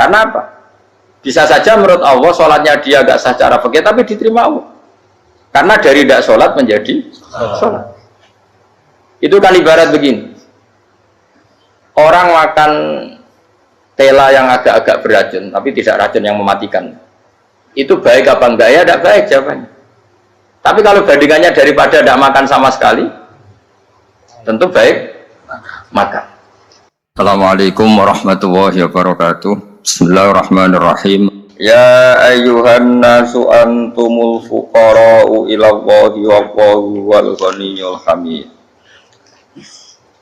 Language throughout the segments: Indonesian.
Karena apa? Bisa saja menurut Allah sholatnya dia gak sah secara fikih tapi diterima Allah. Karena dari tidak sholat menjadi sholat. Itu kan ibarat begini. Orang makan tela yang agak-agak beracun, tapi tidak racun yang mematikan. Itu baik apa enggak? Ya tidak baik jawabannya. Tapi kalau bandingannya daripada tidak makan sama sekali, tentu baik makan. Assalamualaikum warahmatullahi wabarakatuh. Bismillahirrahmanirrahim. Ya ayyuhan nasu antumul fuqara'u ilallahi wallahu wal ghaniyyul hamid.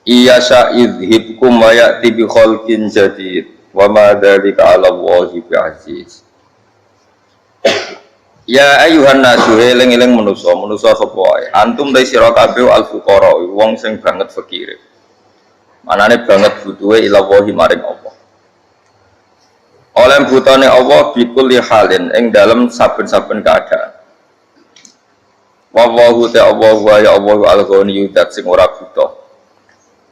Iya sa'idhibkum wa ya'ti bi khalqin jadid wa ma dzalika 'ala Allahi bi'aziz. Ya ayyuhan nasu eling-eling manusa sapa wae. Antum ta sira kabeh al fuqara wong sing banget fakire. Manane banget butuhe ilallahi maring Allah. Oleh butane Allah bikulli halin ing dalem saben-saben keadaan. Wallahu ta'ala wa ya Allah al-ghaniyyu dat sing ora butuh.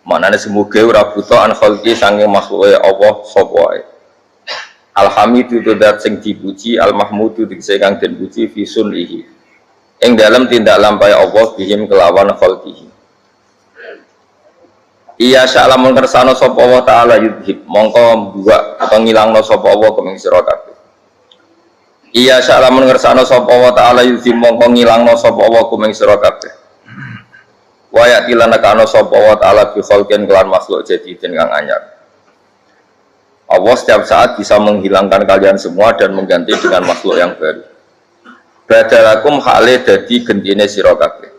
Manane semoga ora buta an khalqi sange makhluke Allah sapa wae. Alhamidu dat sing dipuji, al-mahmudu dikse kang den puji fi sunnihi. Ing dalem tindak lampahe Allah bihim kelawan khalqihi. Iya sa'lamun kersane sapa Allah taala yudhib mongko buak atau ngilangno sapa Allah kuming sira kabeh. Iya sa'lamun kersane sapa Allah taala yudhib mongko ngilangno sapa Allah kuming sira kabeh. Waya tilana kana sapa wa ta'ala bi khalqin kelan makhluk jadidin kang anyar. Allah setiap saat bisa menghilangkan kalian semua dan mengganti dengan makhluk yang baru. Badalakum hale dadi gentine sira kabeh.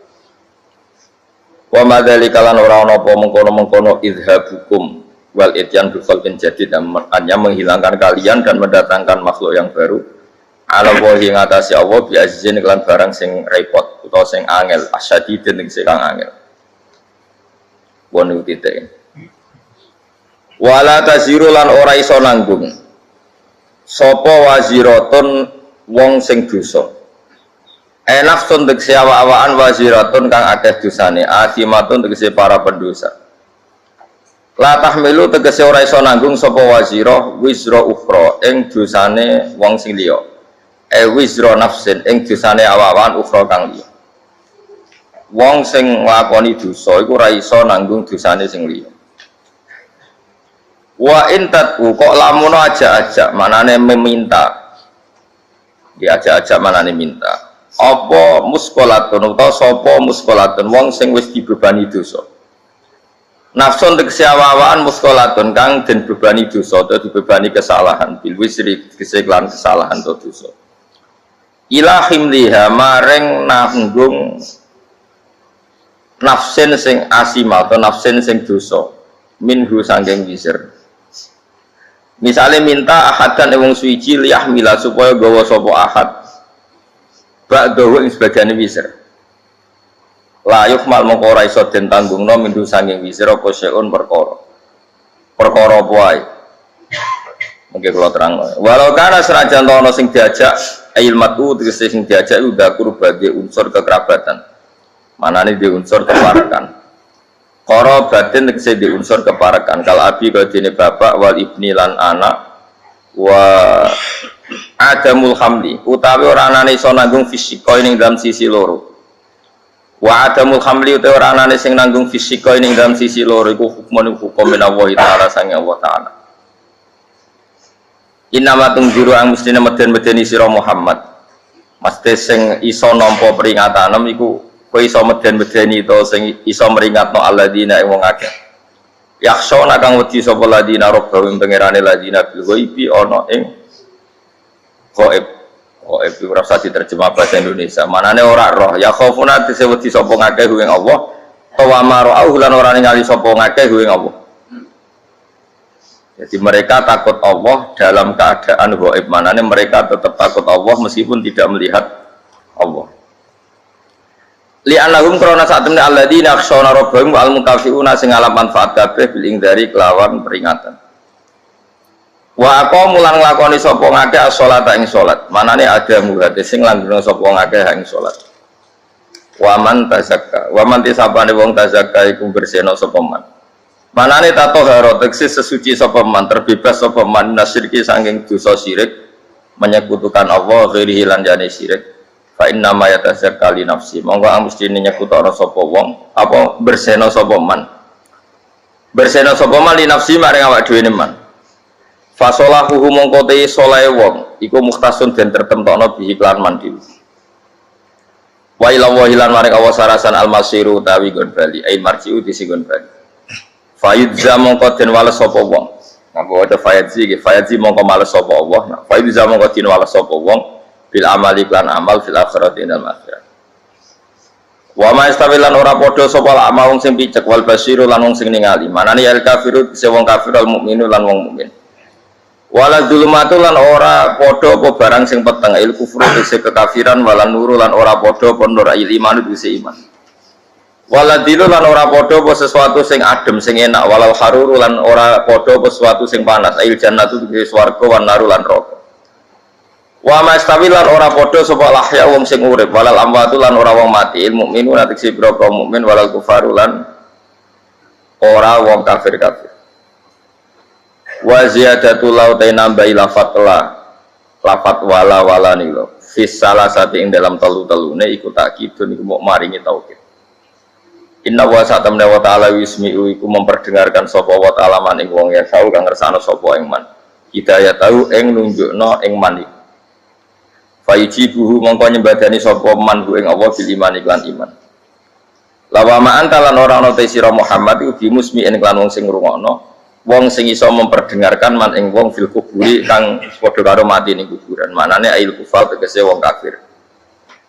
Wa madzalika lan ora ana apa mengkono-mengkono idhabukum wal ityan bi khalqin jadid hanya menghilangkan kalian dan mendatangkan makhluk yang baru. Ala wahi ngatasi Allah bi azizin kelan barang sing repot utawa sing angel asyadidin sing kang angel. Wonu titik. Wala taziru lan ora iso nanggung. Sapa waziratun wong sing dosa. Nafsun tegese awak-awakan waziratun kang akeh dosane, asimatun tegese para pendosa. La tahmilu tegese ora iso nanggung sapa wazirah wizra ukhra ing dosane wong sing liya. Wizra nafsin ing dosane awak-awakan ukhra kang liya. Wong sing nglakoni dosa iku ora iso nanggung dosane sing liya. Wa intatu kok lamun aja-aja manane meminta. Diajak-ajak manane minta. Apa muskolatun utawa sapa muskolatun wong sing wis dibebani dosa. Nafsun tegese awak-awakan muskolatun kang den bebani dosa utawa dibebani kesalahan bil wisri keseklan kesalahan atau dosa. Ilahim liha maring nanggung nafsin sing asimal atau nafsin sing dosa minhu sangking wisir. Misalnya minta ahadan wong suci liyahmila supaya gawa sapa ahad ba'dahu ing sebagian wisir. La yuhmal mongko ora iso den tanggungno minhu sangking wisir apa seun perkara. Perkara apa wae. Mungkin kalau terang. Walau kana senajan ana sing diajak ilmatu tegese sing diajak udah kurbage unsur kekerabatan. Manane di unsur keparakan. Qara batin tegese di unsur keparakan. Kal abi kadene bapak wal ibni lan anak wa adamul hamli utawi ora anane iso nanggung fisika ning dalam sisi loro. Wa adamul hamli utawi ora anane sing nanggung fisika ning dalam sisi loro iku hukmun hukum Allah taala sang Allah taala. Inama tungjiru ang mestine meden-medeni sira Muhammad. Mesti sing iso nampa peringatan iku kowe iso meden-medeni to sing iso meringatno alladzina wong akeh. Yakhshona kang wedi sapa ladina rabbahum pangerane ladina bil ghaibi ana ing ghaib. Ghaib iku ora usah diterjemah bahasa Indonesia. Manane ora roh. Ya khaufuna dise wedi sapa ngakeh ing Allah. Tawa marau lan ora ningali sapa ngakeh ing Allah. Jadi mereka takut Allah dalam keadaan ghaib. Manane mereka tetap takut Allah meskipun tidak melihat Allah. Li'annahum krana sak temne alladzina yakhshawna rabbahum wal mukafiuna sing alam manfaat kabeh bil ingdari kelawan peringatan. Wa aqamu lan nglakoni sapa ngakeh as-sholata ing salat. Manane ada muhate sing langgeng sapa ngakeh ing salat. Wa man tazakka, wa man tisabane wong tazakka iku bersihna sapa man. Manane tato haro tegese sesuci sapa man, terbebas sapa man nasyirki saking dosa syirik, menyekutukan Allah ghairihi lan jane syirik. Fa inna ma yatazakkali nafsi. Monggo mesti nyekutana sapa wong, apa bersena sapa man. Bersena sapa man li nafsi maring awak dhewe man. Fa salahuhu mongko te salahe wong, iku mukhtasun den tertemtokno bihi lan man dhewe. Wa ila wahilan maring Allah sarasan al-masiru utawi gon bali, ai marji'u disigon bali. Fayudza mongko den wales sapa wong. Nggo ada fayadzi mongko males sapa Allah. Nah, fayudza mongko den wales sapa wong bil amali lan amal fil akhirati inal akhirah. Wa ma istawilan ora padha sapa amal wong sing picek wal basiru lan wong sing ningali. Manane al kafiru se wong kafir al mukminu lan wong mukmin. Wala dzulumatu lan ora padha apa barang sing peteng il kufru se kekafiran wala nuru lan ora padha apa nur il iman se iman. Waladilu lan ora padha apa sesuatu sing adem sing enak walal haruru lan ora padha apa sesuatu sing panas ail jannatu tegese swarga wan naru lan neraka. Wa mastawi lan ora padha sapa lahya wong sing urip walal amwatu lan ora wong mati il mukminu lan tegese pira mukmin walal kufaru lan ora wong kafir-kafir. Wa ziyadatul lautai nambahi lafat wala nilo fis salasati ing dalam telu-telune iku takkidun iku mok maringi taukid. Inna wa sa'atamna wa ta'ala wismi'u iku memperdengarkan sapa wa ta'ala man ing wong ya tau kang ngersano sapa ing man. Hidayah tau ing nunjukno ing man iku. Fayijibuhu mongko nyembadani sapa man ku ing Allah bil iman iklan iman. Lawa ma'an talan ora ana te sira Muhammad iku bimusmi'in iklan wong sing ngrungokno, wong sing iso memperdengarkan man ing wong fil kuburi kang padha karo mati ning kuburan. Manane ail kufar tegese wong kafir.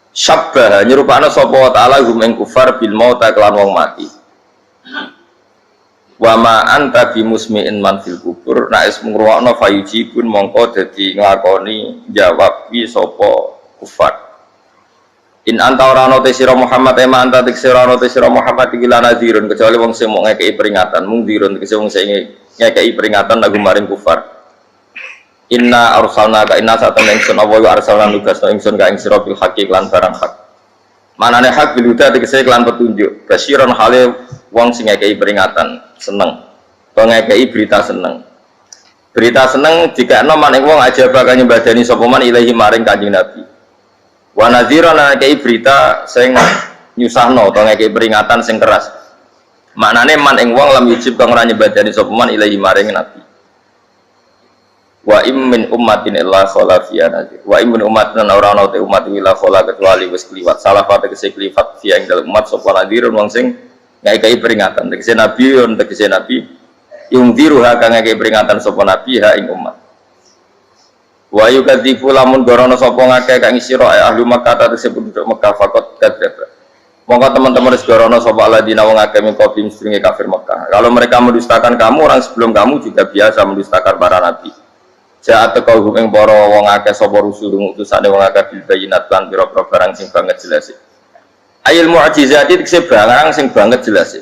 Syabbaha nyerupana sapa wa ta'ala hum ing kufar bil mauta kelan wong mati. Wa ma anta bimusmi'in man fil kubur na is ngrungokno fayujibun mongko dadi nglakoni jawab wi sapa kufar. In anta ora ana te sira Muhammad ema anta te sira ana te sira Muhammad iki lan nadhirun kecuali wong sing mung ngekeki peringatan mung dirun tegese wong sing ngekeki peringatan lagu maring kufar. Inna arsalna ka inna satan ingsun apa wa arsalna nugasna ingsun ka ing sira bil haqqi lan barang hak. Manane hak bil huda tegese lan petunjuk. Basyiron hale wong sing ngekeki peringatan, seneng. To ngekeki berita seneng. Berita seneng dikekno maning wong aja bakal nyembadani sapa man ilahi maring Kanjeng Nabi. Wa nadhiran ngekeki berita sing nyusahno to ngekeki peringatan sing keras. Maknane man ing wong lam yujib kang ora nyembadani sapa man ilahi maring Nabi. Wa immin ummatin illa khala fiha nadhir. Wa immin ummatin ora ana te umat illa khala kecuali wis kliwat. Salah fate kese kliwat fiha ing dalem umat sapa nadhirun wong sing ngekeki peringatan. Tegese nabi yon tegese nabi yung diruha kang ngekeki peringatan sapa nabi ha ing umat. Wa yukadzifu lamun gorono sapa ngakeh kang sira ahli Makkah tegese penduduk Mekah fakot kadzdzab. Monggo teman-teman wis gorono sapa alladzina wong akeh min qablihim sedurunge kafir Mekah. Kalau mereka mendustakan kamu, orang sebelum kamu juga biasa mendustakan para nabi. Jaat teko ing para wong akeh sapa rusul utusane wong akeh bil bayinat lan pira-pira barang sing banget jelas. Ayil mu'jizati tekse barang sing banget jelas.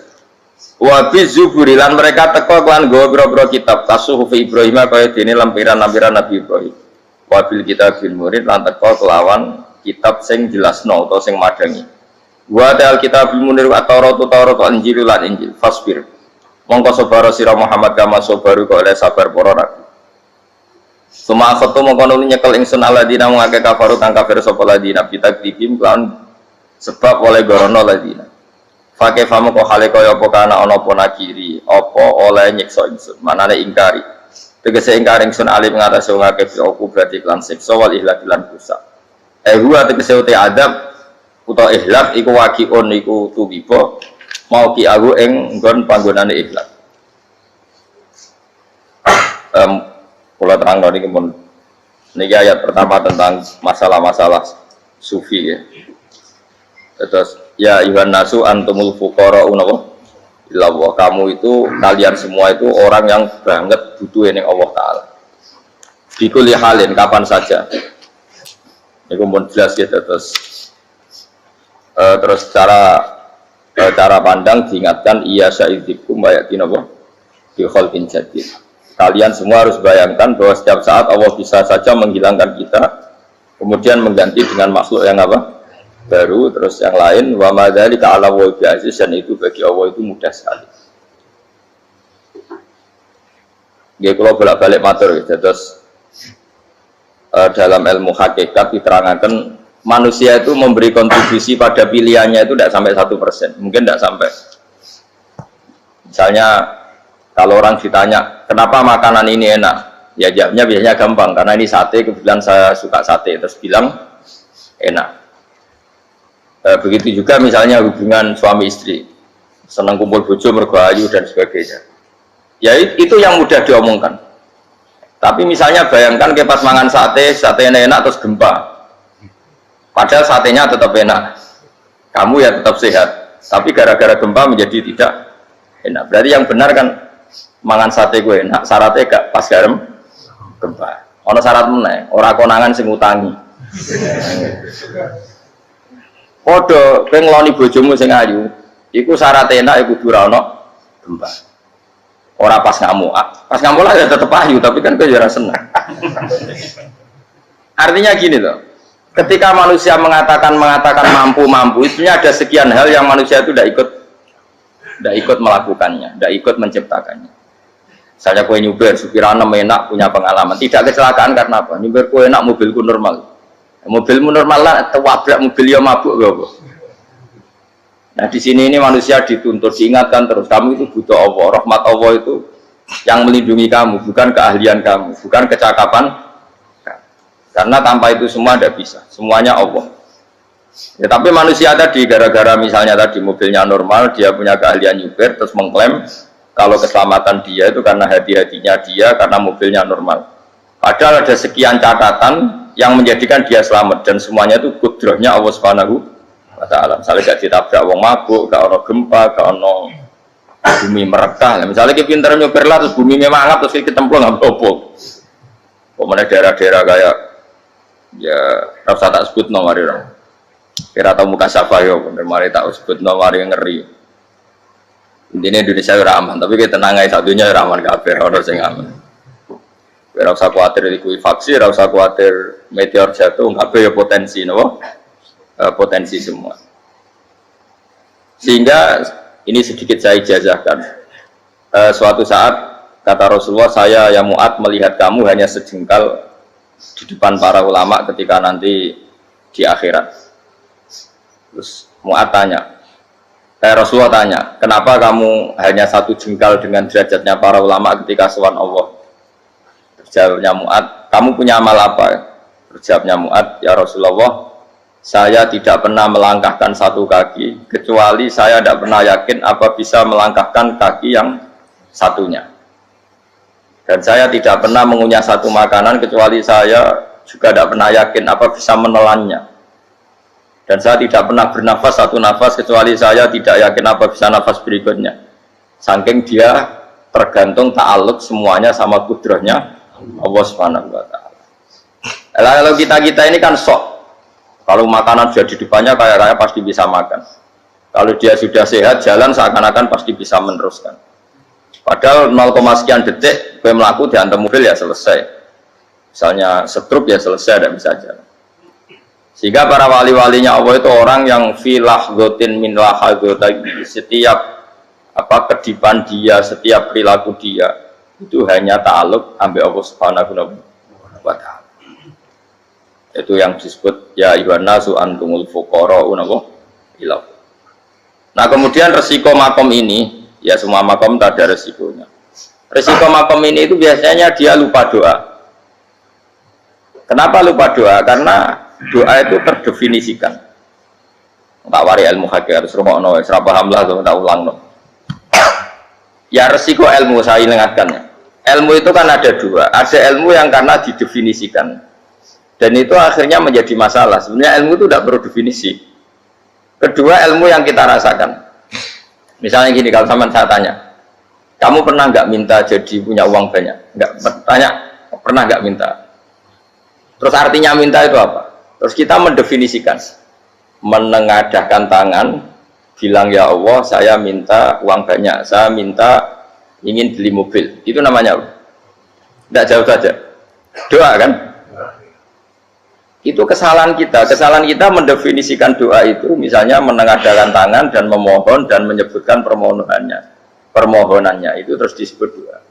Wa bi zuburi lan mereka teko lan nggawa pira-pira kitab tasuhuf Ibrahim kaya dene lampiran-lampiran Nabi Ibrahim. Wa bil kitabil murid lan teko kelawan kitab sing jelasno utawa sing madangi. Wa dal kitabil munir at-Taurat Injil lan Injil fasbir. Mongko sabar sira Muhammad kama sabaru kok oleh sabar para nabi. Suma akhatu mengkono nyekel ingsun alladzina mengake kafaru kang kafir sapa ladina bitakdikim lan sebab oleh gorono ladina. Fake famo kok hale kaya apa kana ana apa nakiri apa oleh nyiksa ingsun manane ingkari. Tegese ingkar ingsun alim ngatasi wong akeh aku berarti lan siksa wal ihlak lan rusak. Huwa tegese uti adab utawa ihlak iku waqiun iku tubiba mau ki aku ing nggon panggonane ihlak. Kalau terang dari kemun, ini ayat pertama tentang masalah-masalah sufi ya. Terus ya Yuhan nasu antumul fuqara unawa ilallah, kamu itu kalian semua itu orang yang banget butuh ini Allah Taala. Bikuli halin kapan saja. Ini kemun jelas ya terus cara pandang diingatkan iya saidikum bayatin apa bi khalqin jadid. Kalian semua harus bayangkan bahwa setiap saat Allah bisa saja menghilangkan kita, kemudian mengganti dengan makhluk yang apa? Baru, terus yang lain. Wa madzalika 'ala Allahi bi'aziz, dan itu bagi Allah itu mudah sekali. Nggih kula bolak-balik matur terus dalam ilmu hakikat diterangkan manusia itu memberi kontribusi pada pilihannya itu tidak sampai 1%, mungkin tidak sampai. Misalnya kalau orang ditanya kenapa makanan ini enak, ya jawabnya biasanya gampang karena ini sate, kebetulan saya suka sate, terus bilang enak. Begitu juga misalnya hubungan suami istri, senang kumpul bojo mergo ayu dan sebagainya. Ya itu yang mudah diomongkan. Tapi misalnya bayangkan ke pas mangan sate enak terus gempa. Padahal satenya tetap enak. Kamu ya tetap sehat. Tapi gara-gara gempa menjadi tidak enak. Berarti yang benar kan mangan sate gue enak, syaratnya gak pas garam gempa. Ono syarat meneh, ora konangan sing utangi. Padha kowe ngloni bojomu sing ayu, iku syarat enak iku kudu ora ono gempa. Ora pas ngamuk. Pas ngamuk lah ya tetep ayu, tapi kan kowe ora seneng. Artinya gini loh. Ketika manusia mengatakan mampu, itunya ada sekian hal yang manusia itu tidak ikut melakukannya, tidak ikut menciptakannya. Misalnya kue nyuber, supir anem enak, punya pengalaman, tidak kecelakaan karena apa? Nyuber kue enak, mobilku normal. Mobilmu normal lah, tewabrak mobil yang mabuk, gak. Nah di sini ini manusia dituntut, diingatkan terus, kamu itu butuh Allah, rahmat Allah itu yang melindungi kamu, bukan keahlian kamu, bukan kecakapan. Karena tanpa itu semua tidak bisa, semuanya Allah. Ya, tapi manusia tadi gara-gara misalnya tadi mobilnya normal, dia punya keahlian nyuber, terus mengklaim kalau keselamatan dia itu karena hati-hatinya dia, karena mobilnya normal. Padahal ada sekian catatan yang menjadikan dia selamat dan semuanya itu kudrahnya Allah Subhanahu wa Ta'ala. Misalnya gak ditabrak wong mabuk, gak ono gempa, gak ono bumi merekah. Misalnya kita pintar nyuber lah terus bumi memangap terus kita templung nggak apa-apa. Pokoknya daerah-daerah kayak ya rasa tak sebut nomor orang kira tahu muka siapa yo bener mari tak sebut nomor yang ngeri intinya Indonesia ora aman tapi kita tenang aja satunya ora aman kabeh ora sing aman ora usah kuatir likuifaksi ora usah kuatir meteor jatuh kabeh ya potensi no? Potensi semua sehingga ini sedikit saya ijazahkan suatu saat kata Rasulullah saya ya Mu'ad melihat kamu hanya sejengkal di depan para ulama ketika nanti di akhirat. Terus Mu'ad tanya, Rasulullah tanya, kenapa kamu hanya satu jengkal dengan derajatnya para ulama ketika sowan Allah? Terjawabnya Mu'ad, kamu punya amal apa? Terjawabnya Mu'ad, ya Rasulullah, saya tidak pernah melangkahkan satu kaki, kecuali saya tidak pernah yakin apa bisa melangkahkan kaki yang satunya. Dan saya tidak pernah mengunyah satu makanan kecuali saya juga tidak pernah yakin apa bisa menelannya. Dan saya tidak pernah bernafas satu nafas kecuali saya tidak yakin apa bisa nafas berikutnya. Saking dia tergantung ta'aluk semuanya sama kudrahnya Allah Subhanahu wa Ta'ala. Kalau kita ini kan sok. Kalau makanan sudah di depannya kayak pasti bisa makan. Kalau dia sudah sehat jalan seakan-akan pasti bisa meneruskan. Padahal 0, sekian detik gue melaku dihantam mobil ya selesai. Misalnya stroke ya selesai, ada bisa jalan. Sehingga para wali-walinya Allah itu orang yang filah gotin min lahadotagi, setiap kedipan dia, setiap perilaku dia itu hanya ta'aluk ambil Allah Subhanahu wa Ta'ala. Itu yang disebut ya ayyuhan nasu antumul fuqara'u ilallah. Nah kemudian resiko makom ini ya semua makom tak ada resikonya. Resiko makom ini itu biasanya dia lupa doa. Kenapa lupa doa? Karena doa itu terdefinisikan. Tak wari ilmu hakikat harus rumah serap paham lah tuh tak ulang no. Ya resiko ilmu saya ingatkan. Ilmu itu kan ada dua. Ada ilmu yang karena didefinisikan dan itu akhirnya menjadi masalah. Sebenarnya ilmu itu tidak perlu definisi. Kedua ilmu yang kita rasakan. Misalnya gini, kalau sama saya tanya, kamu pernah nggak minta jadi punya uang banyak? Nggak tanya, pernah nggak minta? Terus artinya minta itu apa? Terus kita mendefinisikan, menengadahkan tangan, bilang ya Allah, saya minta uang banyak, saya minta ingin beli mobil. Itu namanya apa? Nggak jauh saja. Doa kan? Itu kesalahan kita mendefinisikan doa itu misalnya menengadahkan tangan dan memohon dan menyebutkan permohonannya itu terus disebut doa.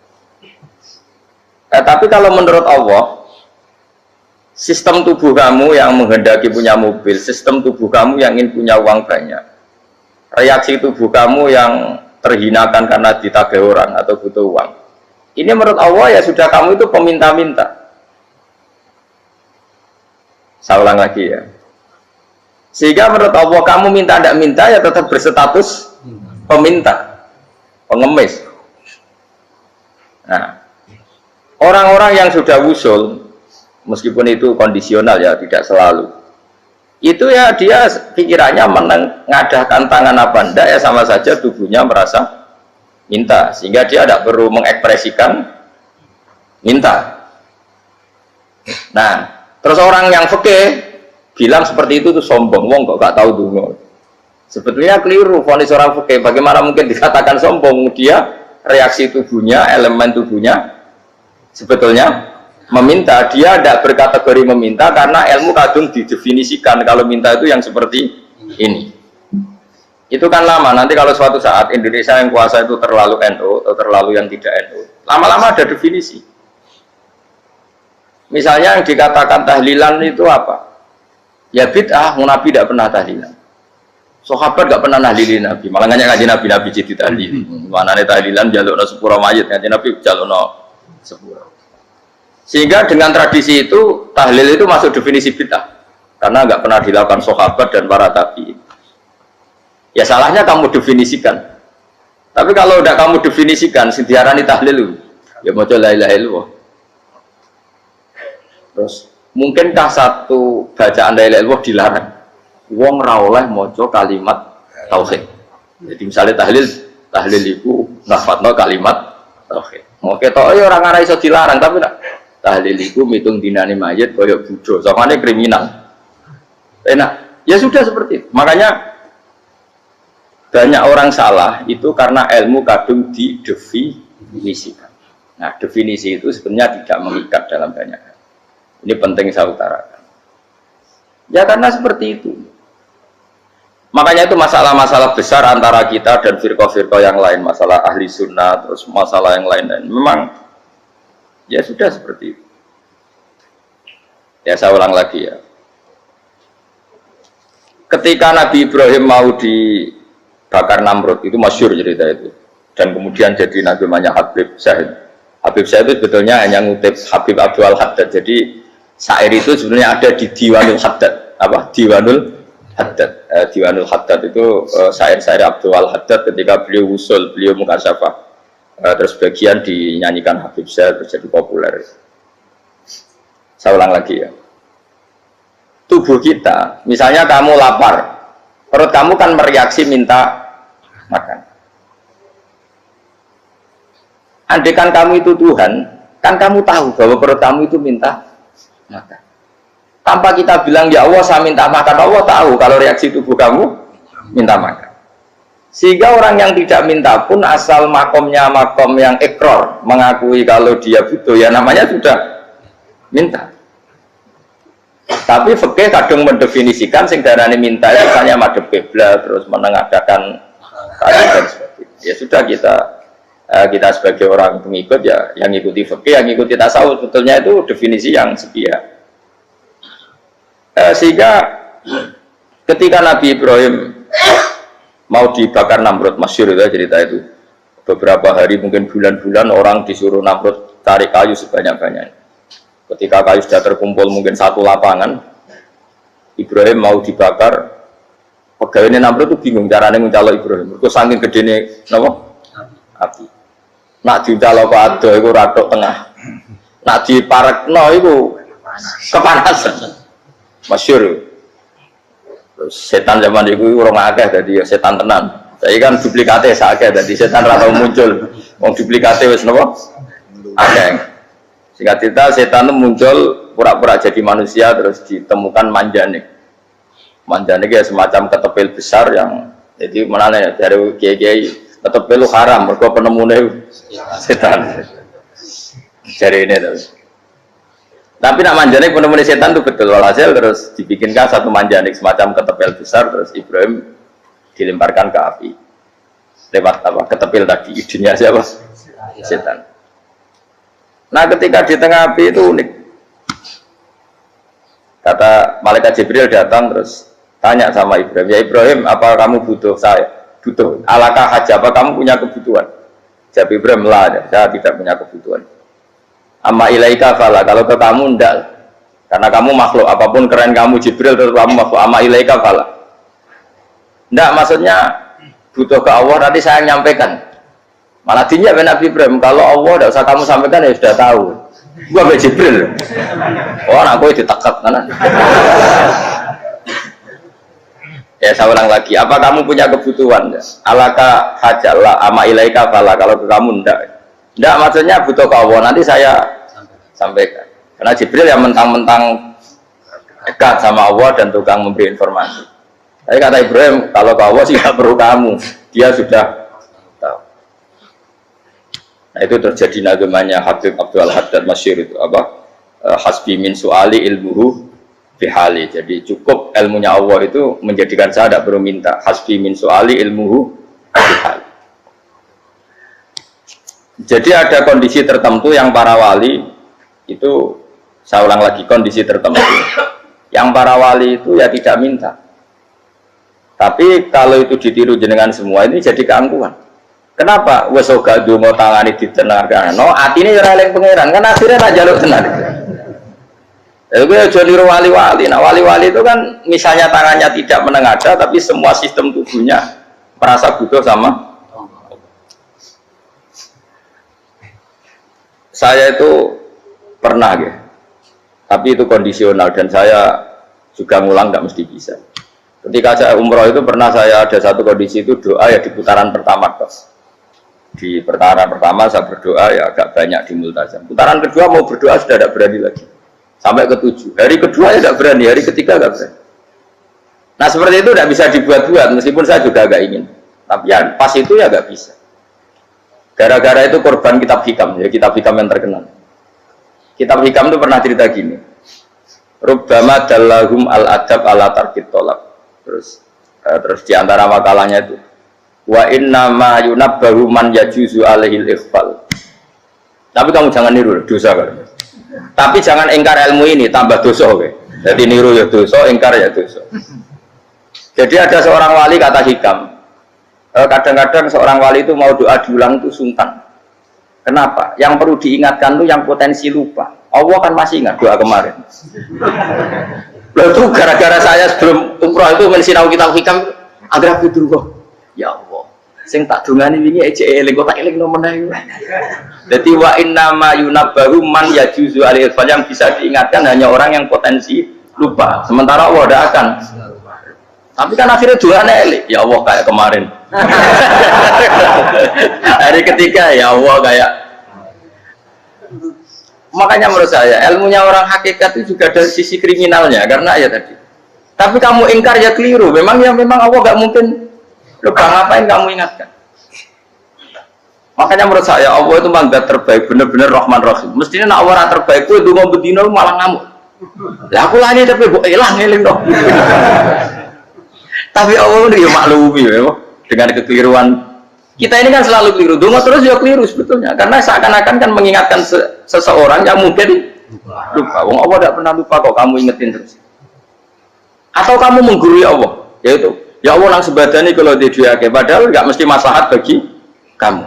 Tapi kalau menurut Allah, sistem tubuh kamu yang menghendaki punya mobil, sistem tubuh kamu yang ingin punya uang banyak, reaksi tubuh kamu yang terhinakan karena ditagih orang atau butuh uang, ini menurut Allah ya sudah kamu itu peminta-minta. Saya ulang lagi ya. Sehingga menurut Allah kamu minta tidak minta ya tetap berstatus peminta, pengemis. Nah, orang-orang yang sudah wusul, meskipun itu kondisional ya, tidak selalu, itu ya dia pikirannya mengadahkan tangan apa enggak ya sama saja tubuhnya merasa minta, sehingga dia tidak perlu mengekspresikan minta. Nah, terus orang yang fikih bilang seperti itu tuh sombong, wong kok gak tahu dungo. Sebetulnya keliru vonis orang fikih. Bagaimana mungkin dikatakan sombong? Dia reaksi tubuhnya, elemen tubuhnya sebetulnya meminta. Dia tidak berkategori meminta karena ilmu kadung didefinisikan kalau minta itu yang seperti ini. Itu kan lama. Nanti kalau suatu saat Indonesia yang kuasa itu terlalu NU atau terlalu yang tidak NU, lama-lama ada definisi. Misalnya yang dikatakan tahlilan itu apa? Ya bid'ah, Nabi tidak pernah tahlilan. Sahabat tidak pernah nahlilin Nabi. Malah ngaji Nabi jadi tahlil. Mana nih tahlilan jalukno sepura mayit, ngaji Nabi jalukno sepura. Sehingga dengan tradisi itu tahlil itu masuk definisi bid'ah karena nggak pernah dilakukan sahabat dan para tabi'in. Ya salahnya kamu definisikan. Tapi kalau udah kamu definisikan, diarani tahlil, ya mau la ilaha illallah. Terus mungkinkah satu bacaan la ilaha illallah dilarang? Wong ra oleh maca kalimat tauhid. Jadi misalnya tahlil iku nafadno kalimat tauhid. Mau ketok ya ora ngara iso dilarang, tapi nak tahlil iku mitung dinane mayit kaya Buddha, samane kriminal. Enak. Ya sudah seperti itu. Makanya banyak orang salah itu karena ilmu kadung didefinisikan. Nah, definisi itu sebenarnya tidak mengikat dalam banyak hal. Ini penting saya utarakan. Ya karena seperti itu. Makanya itu masalah-masalah besar antara kita dan firqah-firqah yang lain, masalah ahli sunnah, terus masalah yang lain-lain. Memang ya sudah seperti itu. Ya saya ulang lagi ya. Ketika Nabi Ibrahim mau dibakar Namrud, itu masyhur cerita itu. Dan kemudian jadi Nabi namanya Habib Syahid. Habib Syahid itu sebetulnya hanya ngutip Habib Abdul Haddad. Jadi syair itu sebenarnya ada di Diwanul Haddad. Apa? Diwanul Haddad. Diwanul Haddad itu syair-syair Abdul Haddad ketika beliau usul, beliau mukasyafah. Terus bagian dinyanyikan Habib Syahid terus jadi populer. Saya ulang lagi ya. Tubuh kita, misalnya kamu lapar, perut kamu kan mereaksi minta makan. Andaikan kamu itu Tuhan, kan kamu tahu bahwa perut kamu itu minta makan. Tanpa kita bilang, ya Allah saya minta makan, Allah tahu kalau reaksi tubuh kamu minta makan. Sehingga orang yang tidak minta pun asal makomnya makom yang ikrar, mengakui kalau dia butuh, ya namanya sudah minta. Tapi fikih kadang mendefinisikan sing darane minta misalnya madhep kiblat terus menengadakan dan sebagainya. Ya sudah kita sebagai orang pengikut ya yang ikuti fikih, yang ikuti tasawuf sebetulnya itu definisi yang sepihak. Sehingga ketika Nabi Ibrahim mau dibakar Namrud, masyhur itu cerita itu. Beberapa hari mungkin bulan-bulan orang disuruh Namrud tarik kayu sebanyak-banyaknya. Ketika kayu sudah terkumpul mungkin satu lapangan, Ibrahim mau dibakar. Pegawainya Namrud itu bingung caranya mencalok Ibrahim. Itu saking gedene napa? Api. Nak dicalok ado iku ratok tengah. Nak diparekno iku kepanasan. Masyhur. Terus setan zaman itu orang akeh dadi setan tenan. Saiki kan duplikate sakeh dadi setan ra tau muncul. Wong duplikate wis napa? Akeh. Singkat cerita setan itu muncul pura-pura jadi manusia terus ditemukan manjanik. Manjanik ya semacam ketepil besar yang jadi mana dari kiai-kiai ketepil itu haram mergo penemune setan. Jadi ini terus. Tapi nak manjanik penemune setan itu betul walhasil terus dibikinkan satu manjanik semacam ketepil besar terus Ibrahim dilemparkan ke api. Lewat apa? Ketepil tadi idenya siapa? Setan. Nah ketika di tengah api itu unik. Kata malaikat Jibril datang terus tanya sama Ibrahim, ya Ibrahim, apa kamu butuh saya? Butuh. Alakah haja, apa kamu punya kebutuhan? Jawab Ibrahim, lah, saya tidak punya kebutuhan. Amma ilaika fala, kalau ke kamu enggak. Karena kamu makhluk, apapun keren kamu Jibril, tetap kamu makhluk. Amma ilaika fala. Enggak, maksudnya butuh ke Allah, nanti saya nyampaikan. Malah dinya Nabi Ibrahim, kalau Allah tidak usah kamu sampaikan ya sudah tahu. Gua be Jibril. Oh, anak gue ditekek kan. Ya saya ulang lagi, apa kamu punya kebutuhan? Alaka hajalla ama ilaika fala, kalau ke kamu enggak. Enggak, maksudnya butuh ke Allah, nanti saya sampaikan. Karena Jibril yang mentang-mentang dekat sama Allah dan tukang memberi informasi. Tapi kata Ibrahim, kalau ke Allah sih nggak perlu kamu, dia sudah tahu. Nah itu terjadi nagamanya Habib Abdul Haddad Masyhur itu apa? Hasbi min su'ali ilmuhu bihali. Jadi cukup ilmunya Allah itu menjadikan saya tidak perlu minta. Hasbi min su'ali ilmuhu bihali. Jadi ada kondisi tertentu yang para wali itu, saya ulang lagi, kondisi tertentu yang para wali itu ya tidak minta. Tapi kalau itu ditiru jenengan semua ini jadi keangkuhan. Kenapa? Wes ora ndonga tangane ditenangkan. No, atine ora eling pangeran, kan akhirnya tak jaluk tenan. Lalu gue aja niru wali-wali. Nah, wali-wali itu kan misalnya tangannya tidak menengadah tapi semua sistem tubuhnya merasa butuh sama. Saya itu pernah ya. Tapi itu kondisional dan saya juga ngulang tidak mesti bisa. Ketika saya umroh itu pernah saya ada satu kondisi itu doa ya di putaran pertama terus. Di putaran pertama saya berdoa ya agak banyak di multazam. Putaran kedua mau berdoa sudah tidak berani lagi. Sampai ke-7. Hari kedua ya tidak berani, hari ketiga tidak berani. Nah seperti itu tidak bisa dibuat-buat meskipun saya juga agak ingin. Tapi ya pas itu ya agak bisa. Gara-gara itu korban kitab hikam, ya kitab hikam yang terkenal. Kitab hikam itu pernah cerita gini. Rubbama dallahum al-adab ala tarkit tolak. Terus di antara makalahnya itu wa inna ma yunabbahu man yajuzu alaihil ikhfal. Tapi kamu jangan niru dosa kan. Tapi jangan ingkar ilmu ini tambah dosa oke. Jadi niru ya dosa, ingkar ya dosa. Jadi ada seorang wali kata hikam. Kadang-kadang seorang wali itu mau doa diulang itu sungkan. Kenapa? Yang perlu diingatkan itu yang potensi lupa. Allah kan masih ingat doa kemarin. Lalu itu gara-gara saya sebelum umroh itu mensinau kitab hikam agar itu kok. Ya Allah, sing tak dungani wingi ejek eling kok tak eling nomene. Jadi wa inna ma yunabbahu man yajuzu alaihi yang bisa diingatkan hanya orang yang potensi lupa. Sementara Allah tidak akan. Tapi kan akhirnya doanya eling. Ya Allah kayak kemarin. Hari ketiga ya Allah kayak. Makanya menurut saya ilmunya orang hakikat itu juga ada sisi kriminalnya karena ya tadi. Tapi kamu ingkar ya keliru. Memang Allah gak mungkin lupa, ngapain kamu ingatkan. Makanya menurut saya Allah itu mangga terbaik, benar-benar Rahman Rahim. Mestinya nak orang terbaik itu mau bedino malah ngamuk. Lah aku lani tapi kok hilang ngeling dong. Tapi Allah itu ya maklumi ya, dengan kekeliruan. Kita ini kan selalu keliru, donga terus ya keliru sebetulnya. Karena seakan-akan kan mengingatkan seseorang yang mungkin lupa. Wong Allah tidak pernah lupa kok, kamu ingetin terus. Atau kamu menggurui Allah, yaitu ya Allah nang sebadani kalau di diake, padahal nggak mesti maslahat bagi kamu.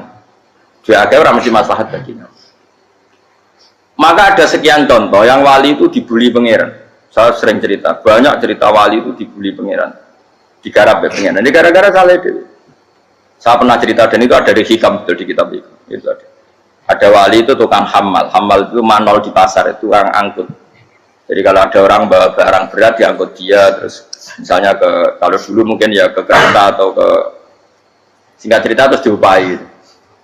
Diake orang mesti maslahat bagi kamu. Maka ada sekian contoh yang wali itu dibully pangeran. Saya sering cerita, banyak cerita wali itu dibully pangeran, digarap ya pangeran. Ini gara-gara salah itu. Saya pernah cerita dan itu ada di hikam betul di kitab itu ada. Ada wali itu tukang hamal itu manol di pasar itu orang angkut. Jadi kalau ada orang bawa barang berat diangkut dia, terus misalnya kalau dulu mungkin ya ke kereta atau ke singkat cerita terus diupahi.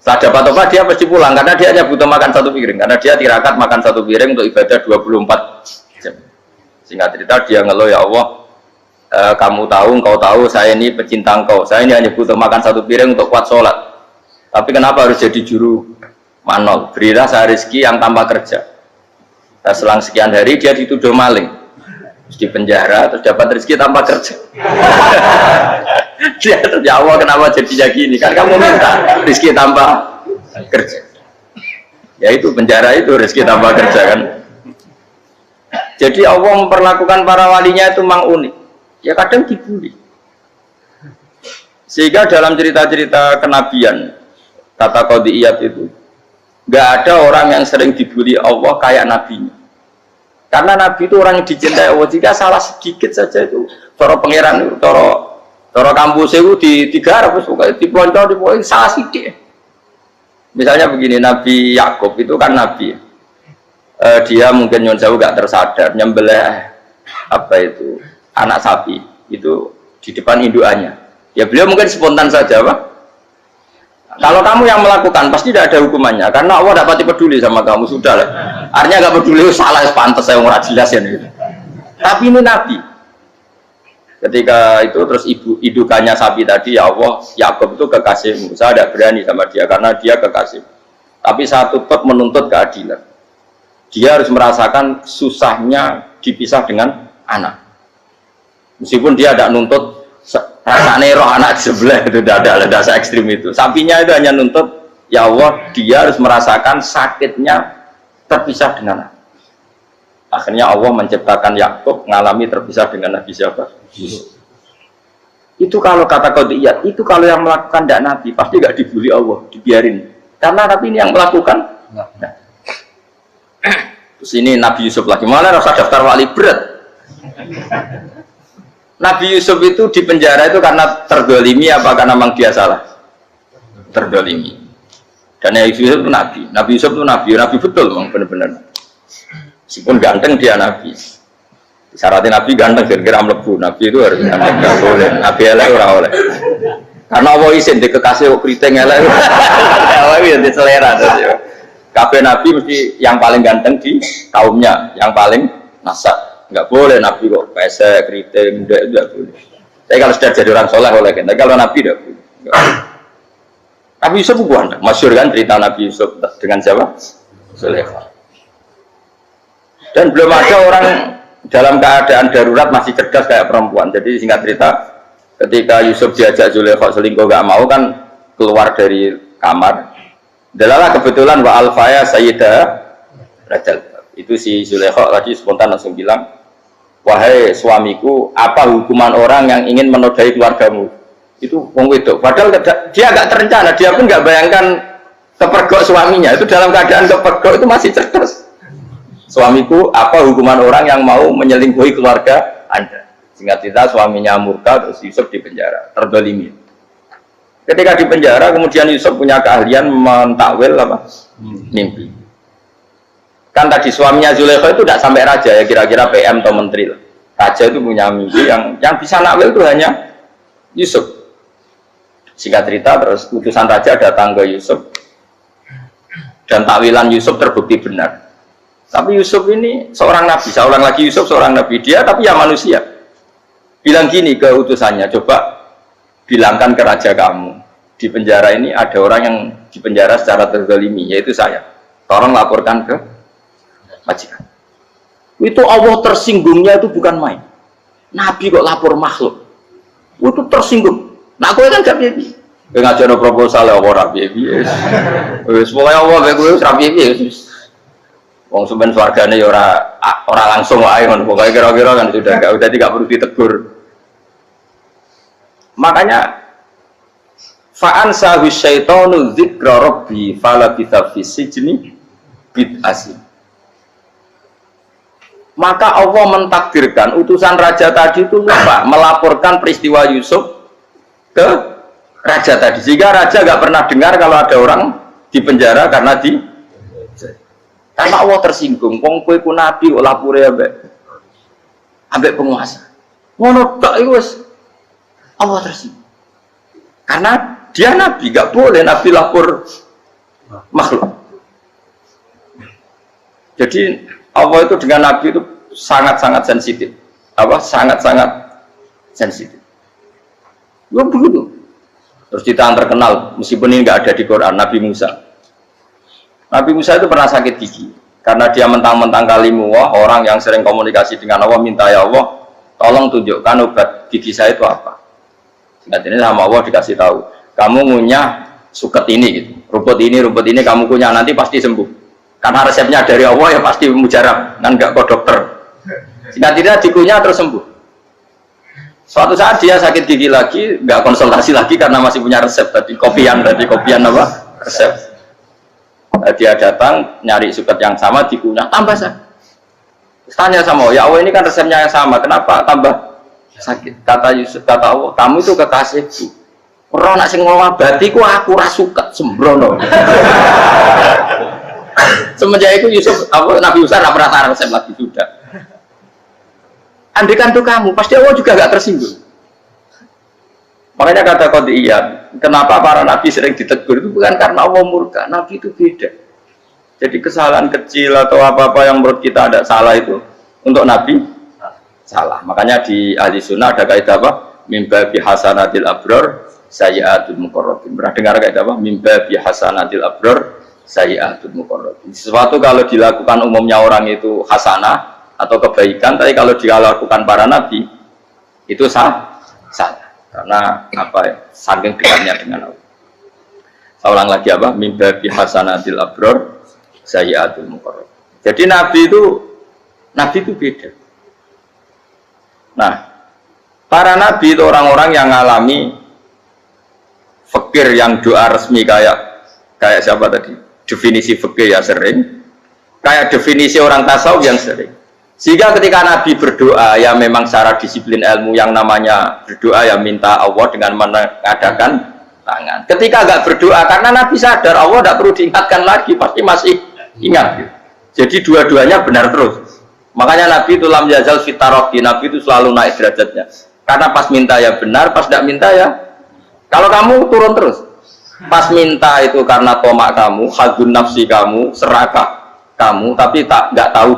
Setelah dapat apa dia pasti pulang karena dia hanya butuh makan satu piring karena dia tirakat makan satu piring untuk ibadah 24 jam. Singkat cerita dia ngeluh ya Allah. Kamu tahu, engkau tahu saya ini pecinta engkau, saya ini hanya butuh makan satu piring untuk kuat sholat, tapi kenapa harus jadi juru manol? Berilah saya rezeki yang tanpa kerja. Nah, selang sekian hari dia dituduh maling, terus di penjara, terus dapat rezeki tanpa kerja. Dia terus ya Allah kenapa jadinya gini, kan kamu minta rezeki tanpa kerja. Ya itu penjara itu rezeki tambah kerja kan. Jadi Allah memperlakukan para walinya itu memang unik. Ya kadang dibully. Sehingga dalam cerita-cerita kenabian kata Qadiyat itu nggak ada orang yang sering dibully Allah kayak nabinya. Karena nabi itu orang yang dicintai Allah. Jika salah sedikit saja itu cara pangeran itu cara kampus itu digarap pokoknya dipelonco salah sedikit. Misalnya begini, Nabi Yakub itu kan nabi. Dia mungkin nyon jauh gak tersadar nyembelih apa itu anak sapi itu di depan indukannya. Ya beliau mungkin spontan saja, Pak. Kalau kamu yang melakukan pasti tidak ada hukumannya karena Allah dapat peduli sama kamu sudah lah. Artinya gak peduli salah pantas saya ora jelas ya gitu. Tapi ini nabi. Ketika itu terus indukannya sapi tadi, ya Allah, Yakub itu kekasihmu. Saya tidak berani sama dia karena dia kekasih. Tapi saya tetap menuntut keadilan. Dia harus merasakan susahnya dipisah dengan anak. Meskipun dia tidak nuntut rasanya roh anak sebelah itu tidak ada se-ekstrim itu. Sapinya itu hanya nuntut, ya Allah, dia harus merasakan sakitnya terpisah dengan anak. Akhirnya Allah menciptakan Yakub mengalami terpisah dengan Nabi siapa? Yusuf. Itu kalau kata Qadiyat, itu kalau yang melakukan tidak Nabi pasti gak dibully Allah, dibiarin. Karena Nabi ini yang melakukan. Nah. Terus ini Nabi Yusuf lagi, mana rasa daftar wali berat. Nabi Yusuf itu di penjara itu karena terdolimi apa karena memang dia salah? Terdolimi. Dan Nabi Yusuf itu Nabi. Nabi Yusuf itu Nabi betul memang benar-benar. Meskipun ganteng dia Nabi. Syaratnya Nabi ganteng kira-kira mlebu. Nabi itu harus ganteng, gak boleh. Nabi elek ora oleh. Karena Allah izin di kekasih kok kriting elek. Allah itu di selera terus ya. Kabeh Nabi mesti yang paling ganteng di kaumnya, yang paling nasak. Enggak boleh Nabi kok pesek, kriting, enggak boleh. Tapi kalau sudah jadi orang soleh boleh kan. Tapi kalau Nabi enggak boleh. Nabi Yusuf bukan, masyhur kan cerita Nabi Yusuf dengan siapa? Zulaikha. Dan belum ada orang dalam keadaan darurat masih cerdas kayak perempuan. Jadi singkat cerita, ketika Yusuf diajak Zulaikha selingkuh gak mau kan keluar dari kamar. Dalalah kebetulan wa alfaya sayyidah rajal. Itu si Zulaikha tadi spontan langsung bilang, wahai suamiku, apa hukuman orang yang ingin menodai keluargamu? Itu wong wedok. Padahal dia gak terencana, dia pun gak bayangkan kepergok suaminya. Itu dalam keadaan kepergok itu masih cerdas. Suamiku, apa hukuman orang yang mau menyelingkuhi keluarga Anda? Singkat cerita suaminya murka terus Yusuf di penjara, terdolimi. Ketika di penjara kemudian Yusuf punya keahlian mentakwil apa? Mimpi. Kan tadi suaminya Zulaikha itu tidak sampai raja ya, kira-kira PM atau menteri. Raja itu punya mimpi yang bisa nakwil itu hanya Yusuf. Singkat cerita terus utusan raja datang ke Yusuf dan takwilan Yusuf terbukti benar. Tapi Yusuf ini seorang nabi, seorang lagi Yusuf seorang nabi dia, tapi ya manusia. Bilang gini ke utusannya, coba bilangkan ke raja kamu, di penjara ini ada orang yang di penjara secara terzalimi, yaitu saya. Tolong laporkan ke majikan. Itu Allah tersinggungnya itu bukan main. Nabi kok lapor makhluk, itu tersinggung. Nah, aku kan gak bibi. Ngajar proposal ya orang bibi. Semuanya Allah begitu rapi bibi. Wong sampean swargane ya ora langsung wae ngono. Pokoke kira-kira kan sudah enggak perlu ditegur. Makanya fa'an sahu syaitanu dzikra rabbi falabitha fi sijni bid'asin. Maka Allah mentakdirkan utusan raja tadi itu lupa melaporkan peristiwa Yusuf ke raja tadi. Sehingga raja enggak pernah dengar kalau ada orang di penjara karena karena Allah tersinggung, wong kowe ku nabi kok lapure ambek penguasa. Ngono tok iku wis Allah tersinggung. Karena dia nabi, gak boleh nabi lapor makhluk. Jadi Allah itu dengan nabi itu sangat-sangat sensitif. Apa? Sangat-sangat sensitif. Ya begitu. Terus kita yang terkenal, meskipun ini nggak ada di Quran, Nabi Musa. Nabi Musa itu pernah sakit gigi karena dia mentang-mentang kalimullah, orang yang sering komunikasi dengan Allah, minta ya Allah tolong tunjukkan obat gigi saya itu apa. Singkat ini sama Allah dikasih tahu, kamu ngunyah suket ini gitu, rumput ini kamu kunyah nanti pasti sembuh. Karena resepnya dari Allah ya pasti mujarab, kan nggak kok dokter. Sehingga tidak dikunyah terus sembuh. Suatu saat dia sakit gigi lagi, nggak konsultasi lagi karena masih punya resep tadi kopian apa resep. Dia datang nyari suket yang sama dikunyah tambah sakit. Tanya sama Allah, ya Allah ini kan resepnya yang sama, kenapa tambah sakit? Kata Yusuf, kata Allah, kamu itu kekasihku. Orang nak sing ngobati ku aku ra suka sembrono. Semenjak itu Yusuf, Nabi Musa tidak pernah taruh resep lagi sudah. Andikan tuh kamu, pasti Allah juga gak tersinggung. Makanya kata Qadiyat, kenapa para nabi sering ditegur itu bukan karena Allah murka, nabi itu beda. Jadi kesalahan kecil atau apa-apa yang menurut kita ada salah itu untuk nabi salah. Makanya di ahli sunnah ada kaidah apa? Mimba bihasanatil abror sayyi'atul muqarrabin. Pernah dengar kaidah apa? Mimba bihasanatil abror sayyi'atul muqarrabin. Sesuatu kalau dilakukan umumnya orang itu hasanah atau kebaikan, tapi kalau dilakukan para nabi itu salah. Karena apa ya? Saking dekatnya dengan Allah. Saya ulang lagi apa? Mimba bihasanatil abror sayyi'atul muqarrabin. Jadi nabi itu beda. Nah, para nabi itu orang-orang yang mengalami fikir yang doa resmi kayak siapa tadi? Definisi fikir ya sering, kayak definisi orang tasawuf yang sering. Sehingga ketika Nabi berdoa ya memang secara disiplin ilmu yang namanya berdoa ya minta Allah dengan mengadakan tangan. Ketika enggak berdoa karena Nabi sadar Allah tidak perlu diingatkan lagi, pasti masih ingat. Jadi dua-duanya benar terus. Makanya Nabi itu lam yazal fitaroki, Nabi itu selalu naik derajatnya. Karena pas minta ya benar, pas tidak minta ya. Kalau kamu turun terus. Pas minta itu karena tomak kamu, hadun nafsi kamu, serakah kamu, tapi nggak tahu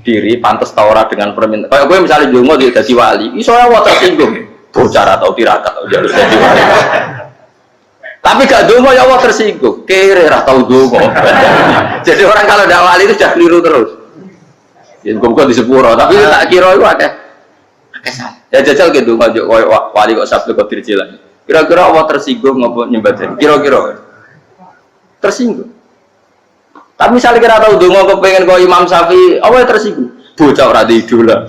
diri, pantas taura dengan permintaan. Kayak gue misalnya jongo dia jadi wali, isonya Allah tersinggung, bocor atau tirakat atau jalur jadi wali. Tapi gak jongo ya Allah tersinggung, kere atau jongo. Jadi orang kalau tidak wali itu sudah keliru terus. Gue di sepuro, tapi tak kira itu ada salah. Ya jajal gitu, wali kok sabtu kok dirjilan. Kira-kira Allah tersinggung ngopo nyembah, kira-kira tersinggung. Tapi misalnya kira tahu dongo kepengen kau Imam Syafi'i, Allah tersinggung. Bocah ora di idola.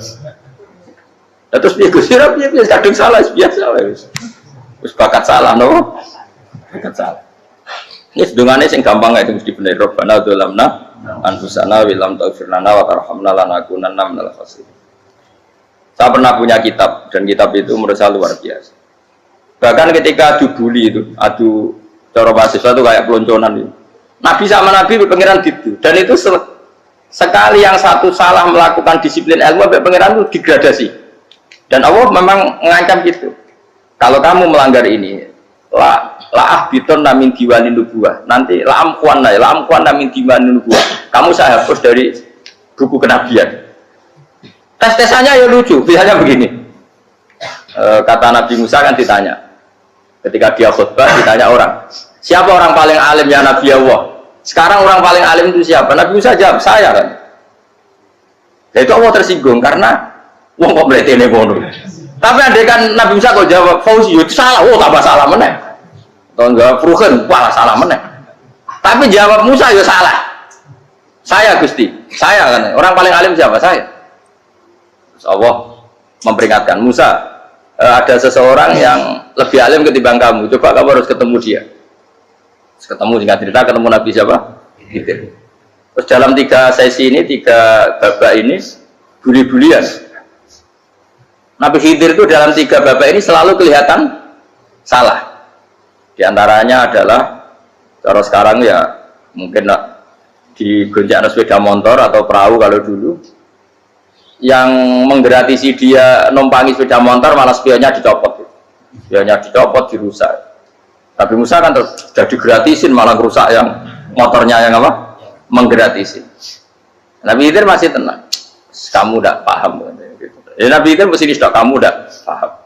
Terus dia gusir dia kadung salah biasa wis. Wis bakat salah no. Bakat salah. Ini dongane sing gampang itu mesti bener. Rabbana dzalamna anfusana wa lam taghfir lana wa tarhamna lanakunanna minal khasirin. Saya pernah punya kitab dan kitab itu menurut saya luar biasa. Bahkan ketika adu bully itu, adu cara mahasiswa itu kayak pelonconan itu. Nabi sama Nabi berpengiran gitu, dan itu sekali yang satu salah melakukan disiplin ilmu, pengiran itu degradasi. Dan Allah memang mengancam gitu. Kalau kamu melanggar ini, laah biton namin diwani nubuah. Nanti laam kuan namin diwani nubuah. Kamu saya hapus dari buku kenabian. Tes-tesannya ya lucu, biasanya begini. Kata Nabi Musa kan ditanya, ketika dia khutbah ditanya orang. Siapa orang paling alim ya Nabi Allah? Sekarang orang paling alim itu siapa? Nabi Musa jawab, saya kan. Ya itu Allah tersinggung karena wong kok mletene ngono. Tapi andai kan Nabi Musa kok jawab Fauzi itu salah, tambah salah meneh. Atau enggak Prugen, wah salah meneh. Tapi jawab Musa ya salah. Saya Gusti, saya kan. Orang paling alim siapa? Saya. Terus Allah memperingatkan Musa, ada seseorang yang lebih alim ketimbang kamu. Coba kamu harus ketemu dia. Ketemu singkat cerita ketemu Nabi siapa? Khidir. Terus dalam 3 sesi ini, 3 babak ini buli-bulian. Nabi Khidir itu dalam 3 babak ini selalu kelihatan salah. Di antaranya adalah cara sekarang ya mungkin di gonjak sepeda motor atau perahu kalau dulu yang menggratisi dia numpangi sepeda motor malah spionnya dicopot. Spionnya dicopot, dirusak. Tapi Musa kan sudah digratisin malah rusak yang motornya yang apa? Menggratisin. Nabi Khidir masih tenang. Kamu tidak paham. Ya, Nabi Khidir mesti sudah kamu tidak paham.